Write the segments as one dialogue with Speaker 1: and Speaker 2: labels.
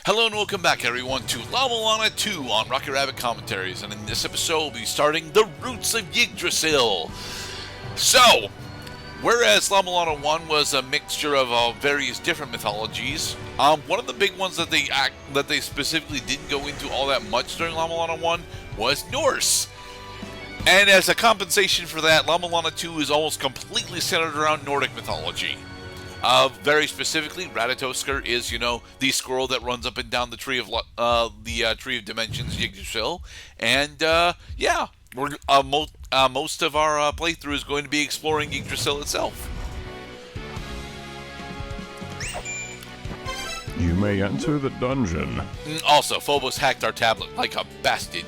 Speaker 1: Hello and welcome back, everyone, to La-Mulana 2 on Rocket Rabbit Commentaries, and in this episode we'll be starting the Roots of Yggdrasil. So, whereas La-Mulana 1 was a mixture of various different mythologies, one of the big ones that they specifically didn't go into all that much during La-Mulana 1 was Norse. And as a compensation for that, La-Mulana 2 is almost completely centered around Nordic mythology. Very specifically, Ratatoskr is, the squirrel that runs up and down the tree of tree of dimensions, Yggdrasil, and most of our playthrough is going to be exploring Yggdrasil itself.
Speaker 2: You may enter the dungeon.
Speaker 1: Also, Phobos hacked our tablet like a bastard.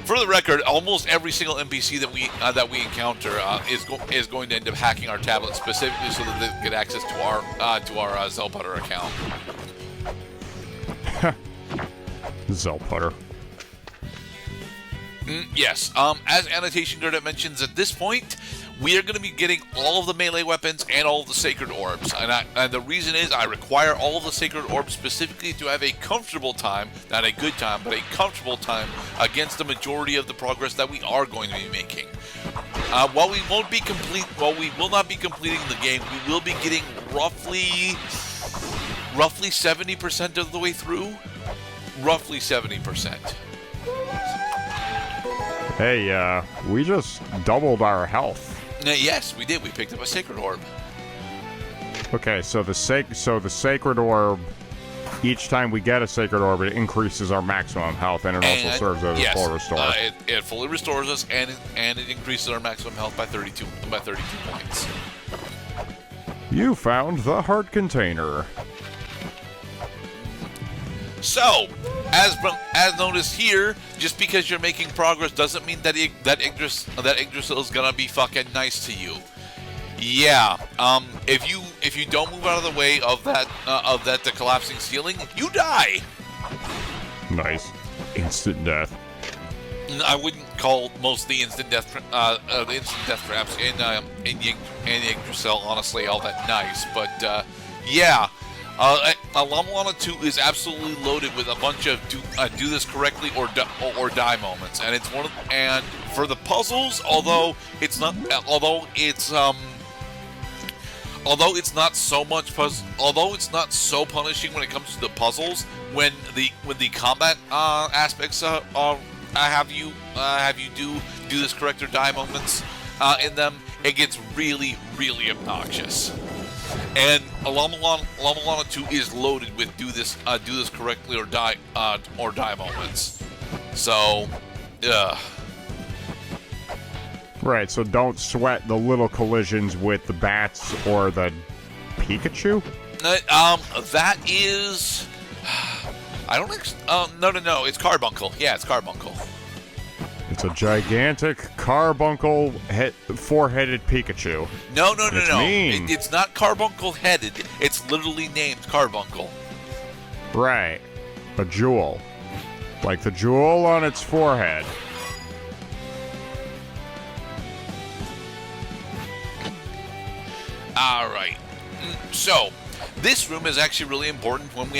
Speaker 1: For the record, almost every single NPC that we encounter is going to end up hacking our tablet specifically so that they get access to our Zelputter account.
Speaker 2: Zelputter.
Speaker 1: Yes. As Annotation Gurdit mentions, at this point, we are going to be getting all of the melee weapons and all of the sacred orbs. And the reason is I require all of the sacred orbs specifically to have a comfortable time, not a good time, but a comfortable time against the majority of the progress that we are going to be making. While we will not be completing the game, we will be getting roughly 70% of the way through. Roughly 70%.
Speaker 2: Hey, we just doubled our health.
Speaker 1: Yes, we did. We picked up a sacred orb.
Speaker 2: Okay, so the sacred orb, each time we get a sacred orb, it increases our maximum health, and it also serves as a full restore.
Speaker 1: It fully restores us, and it increases our maximum health by 32 points.
Speaker 2: You found the heart container.
Speaker 1: So, as noticed here, just because you're making progress doesn't mean that Yggdrasil is gonna be fucking nice to you. Yeah. If you don't move out of the way of the collapsing ceiling, you die.
Speaker 2: Nice. Instant death.
Speaker 1: I wouldn't call most of the instant death traps in Yggdrasil honestly all that nice, but yeah. La-Mulana 2 is absolutely loaded with a bunch of do this correctly or die moments, and and for the puzzles, although it's not so punishing when it comes to the puzzles, when the combat aspects have you do this correct or die moments in them, it gets really, really obnoxious. And La-Mulana 2 is loaded with do this correctly or die moments. So,
Speaker 2: Right, so don't sweat the little collisions with the bats or the Pikachu?
Speaker 1: That is... No, it's Carbuncle. Yeah, it's Carbuncle.
Speaker 2: It's a gigantic carbuncle four-headed Pikachu.
Speaker 1: No.
Speaker 2: Mean.
Speaker 1: It's not carbuncle-headed. It's literally named Carbuncle.
Speaker 2: Right. A jewel. Like the jewel on its forehead.
Speaker 1: Alright. So, this room is actually really important when we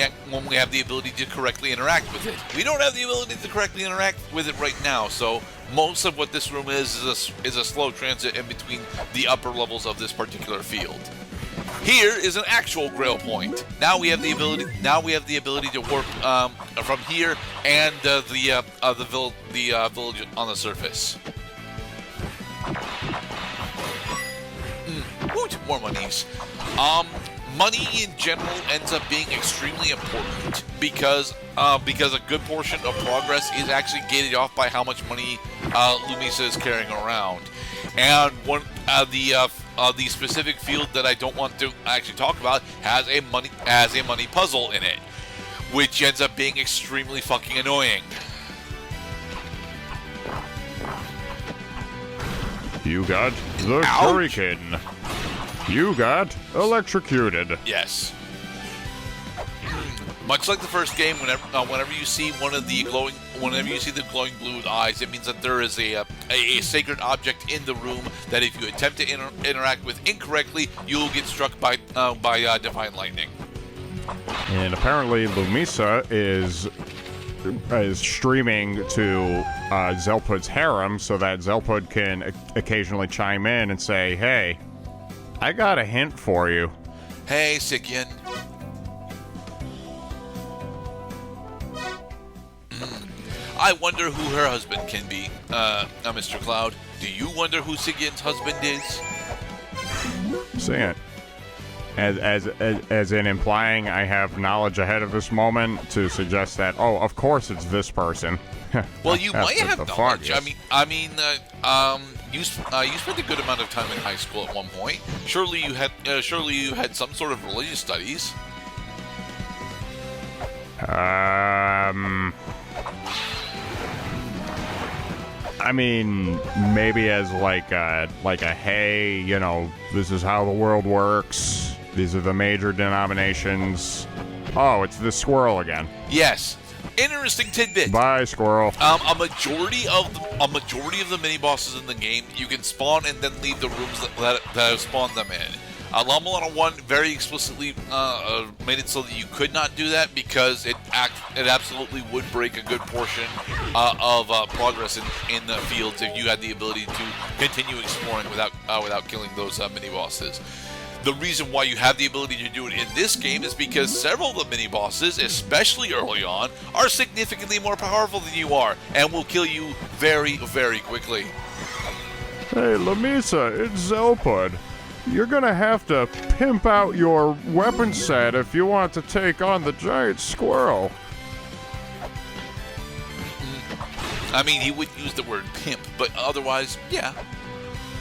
Speaker 1: have the ability to correctly interact with it. We don't have the ability to correctly interact with it right now, so most of what this room is a slow transit in between the upper levels of this particular field. Here is an actual Grail point. Now we have the ability to warp from here and the village on the surface. More monies. Money in general ends up being extremely important because a good portion of progress is actually gated off by how much money Lumisa is carrying around. And one the specific field that I don't want to actually talk about has a money puzzle in it, which ends up being extremely fucking annoying.
Speaker 2: You got the shuriken. You got electrocuted.
Speaker 1: Yes. Much like the first game, whenever you see the glowing blue divine eyes, it means that there is a sacred object in the room that if you attempt to interact with incorrectly, you will get struck by divine lightning.
Speaker 2: And apparently Lumisa is streaming to Zelpud's harem so that Zelpud can occasionally chime in and say, hey, I got a hint for you.
Speaker 1: Hey, Sigyn. I wonder who her husband can be, Mr. Cloud. Do you wonder who Sigyn's husband is?
Speaker 2: Say it. As in implying I have knowledge ahead of this moment to suggest that, oh, of course it's this person.
Speaker 1: Well, you might have knowledge. You spent a good amount of time in high school at one point. Surely you had some sort of religious studies.
Speaker 2: I mean, maybe as like a hey, you know, this is how the world works. These are the major denominations. Oh, it's the squirrel again.
Speaker 1: Yes. Interesting tidbit.
Speaker 2: Bye, squirrel.
Speaker 1: A majority of the mini bosses in the game, you can spawn and then leave the rooms that have spawned them in. La-Mulana 1 very explicitly made it so that you could not do that because it absolutely would break a good portion of progress in the fields if you had the ability to continue exploring without killing those mini bosses. The reason why you have the ability to do it in this game is because several of the mini-bosses, especially early on, are significantly more powerful than you are, and will kill you very, very quickly.
Speaker 2: Hey, Lumisa, it's Zelpud. You're gonna have to pimp out your weapon set if you want to take on the giant squirrel.
Speaker 1: I mean, he would use the word pimp, but otherwise, yeah.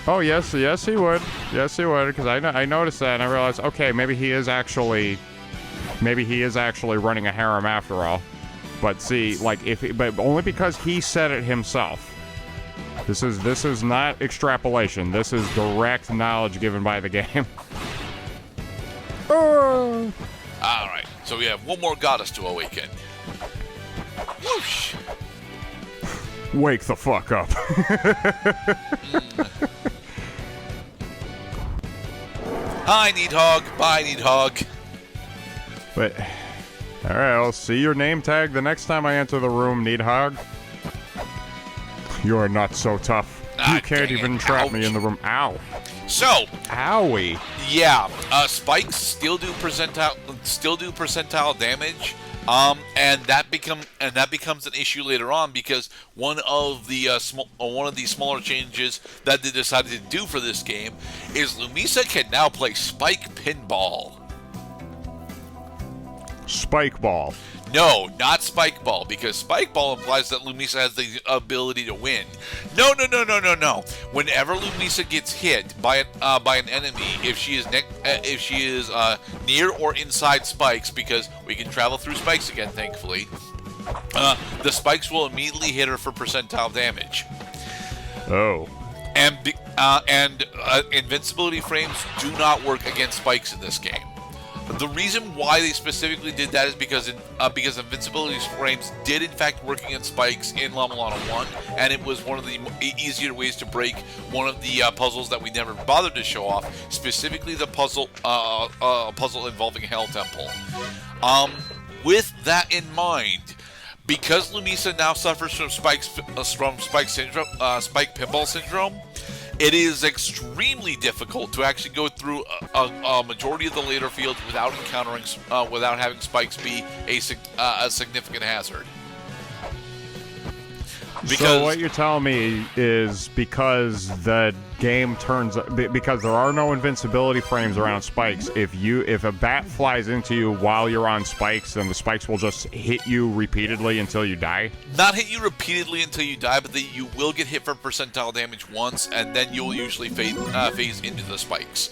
Speaker 2: Oh, yes, he would. Yes, he would, because I noticed that and I realized, okay, maybe he is actually running a harem after all. But see, like, but only because he said it himself. This is not extrapolation. This is direct knowledge given by the game.
Speaker 1: All right, so we have one more goddess to awaken. Whoosh!
Speaker 2: Wake the fuck up.
Speaker 1: Hi, Nidhogg. Bye, Nidhogg.
Speaker 2: But, alright, I'll see your name tag the next time I enter the room, Nidhogg. You are not so tough. You can't even trap me in the room. Ow.
Speaker 1: So.
Speaker 2: Owie.
Speaker 1: Yeah, spikes still do percentile damage. And that becomes an issue later on because one of the smaller changes that they decided to do for this game is Lumisa can now play Spike Pinball.
Speaker 2: Spike Ball.
Speaker 1: No, not Spike Ball, because Spike Ball implies that Lumisa has the ability to win. No. Whenever Lumisa gets hit by an enemy, if she is near or inside spikes, because we can travel through spikes again, thankfully, the spikes will immediately hit her for percentile damage.
Speaker 2: Oh.
Speaker 1: And invincibility frames do not work against spikes in this game. The reason why they specifically did that is because invincibility frames did in fact work against spikes in La-Mulana 1, and it was one of the easier ways to break one of the puzzles that we never bothered to show off, specifically the puzzle involving Hell Temple. With that in mind, because Lumisa now suffers from spike pinball syndrome, it is extremely difficult to actually go through a majority of the later fields without having spikes be a significant hazard.
Speaker 2: So what you're telling me is because the game because there are no invincibility frames around spikes, if a bat flies into you while you're on spikes, then the spikes will just hit you repeatedly until you die? Not hit you repeatedly until you die, but you will get hit for percentile damage once, and then you'll usually phase into the spikes.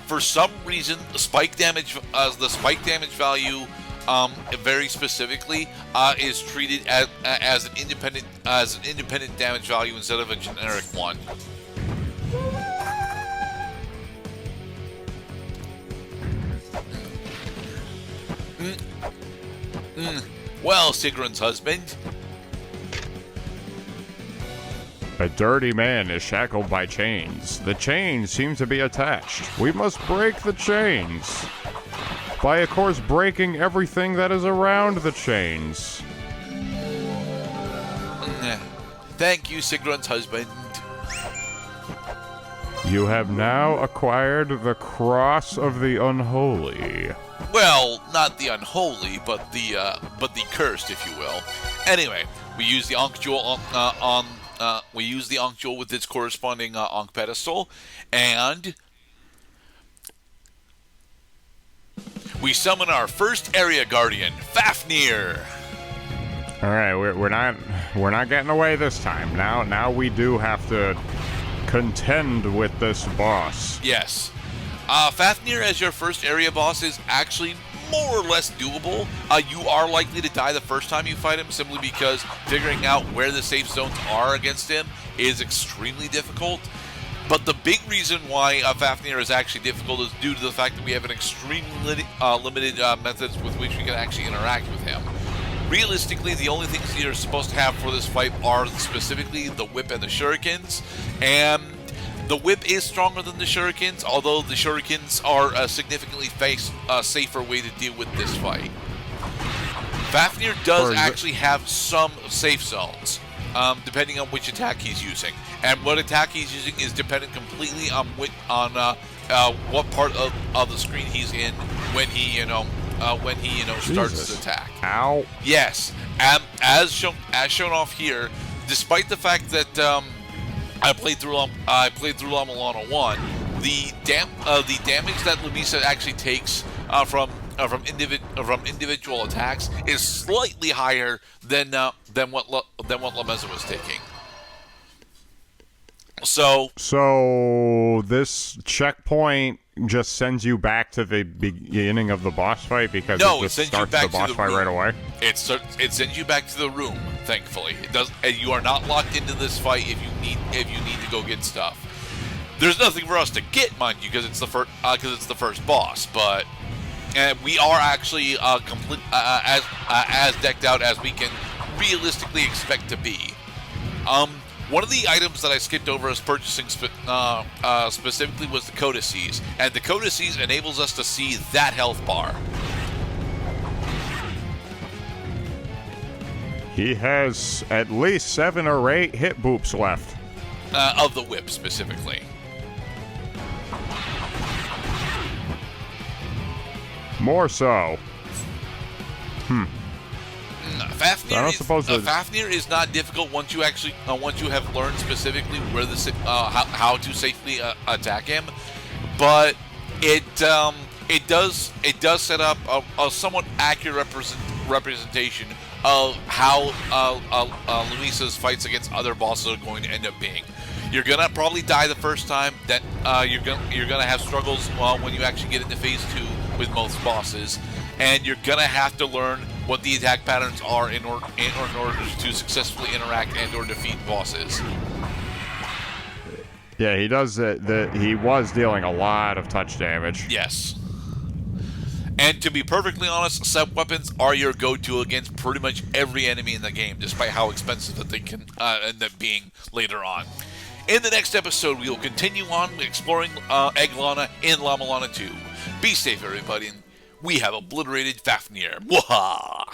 Speaker 2: For some reason, the spike damage value, very specifically, is treated as an independent damage value instead of a generic one. Well, Sigrun's husband. A dirty man is shackled by chains. The chains seem to be attached. We must break the chains. by, of course, breaking everything that is around the chains.
Speaker 1: Thank you, Sigrun's husband.
Speaker 2: You have now acquired the Cross of the Unholy.
Speaker 1: Well, not the unholy, but the cursed, if you will. Anyway, we use the Ankh Jewel we use the Ankh Jewel with its corresponding Ankh pedestal, and we summon our first area guardian, Fafnir.
Speaker 2: All right, we're not getting away this time. Now we do have to contend with this boss.
Speaker 1: Yes. Fafnir as your first area boss is actually more or less doable. You are likely to die the first time you fight him simply because figuring out where the safe zones are against him is extremely difficult. But the big reason why Fafnir is actually difficult is due to the fact that we have an extremely limited methods with which we can actually interact with him. Realistically, the only things you're supposed to have for this fight are specifically the whip and the shurikens, and the whip is stronger than the shurikens, although the shurikens are a significantly safer way to deal with this fight. Fafnir does actually have some safe zones, depending on which attack he's using, and what attack he's using is dependent completely on what part of the screen he's in when he starts his attack.
Speaker 2: Ow.
Speaker 1: Yes, as shown off here, despite the fact that I played through La-Mulana 1, the damage that Lumisa actually takes from individual attacks is slightly higher than what Lameza was taking. So
Speaker 2: this checkpoint just sends you back to the beginning of the boss fight because it just starts the boss fight right away?
Speaker 1: It sends you back to the room, thankfully. It does, and you are not locked into this fight if you need to go get stuff. There's nothing for us to get, mind you, because it's the first boss, but we are actually as decked out as we can realistically expect to be. One of the items that I skipped over as purchasing specifically was the codices, and the codices enables us to see that health bar.
Speaker 2: He has at least 7 or 8 hit boops left.
Speaker 1: Of the whip, specifically.
Speaker 2: More so.
Speaker 1: Fafnir is not difficult once you have learned specifically where how to safely attack him, but it does set up a somewhat accurate representation of how Luisa's fights against other bosses are going to end up being. You're gonna probably die the first time. That you're gonna have struggles when you actually get into phase 2 with most bosses, and you're gonna have to learn what the attack patterns are in order to successfully interact and or defeat bosses.
Speaker 2: Yeah, he does. He was dealing a lot of touch damage.
Speaker 1: Yes. And to be perfectly honest, set weapons are your go-to against pretty much every enemy in the game, despite how expensive that they can end up being later on. In the next episode, we will continue on exploring Eg-Lana in La-Mulana 2. Be safe, everybody. We have obliterated Fafnir. Waha!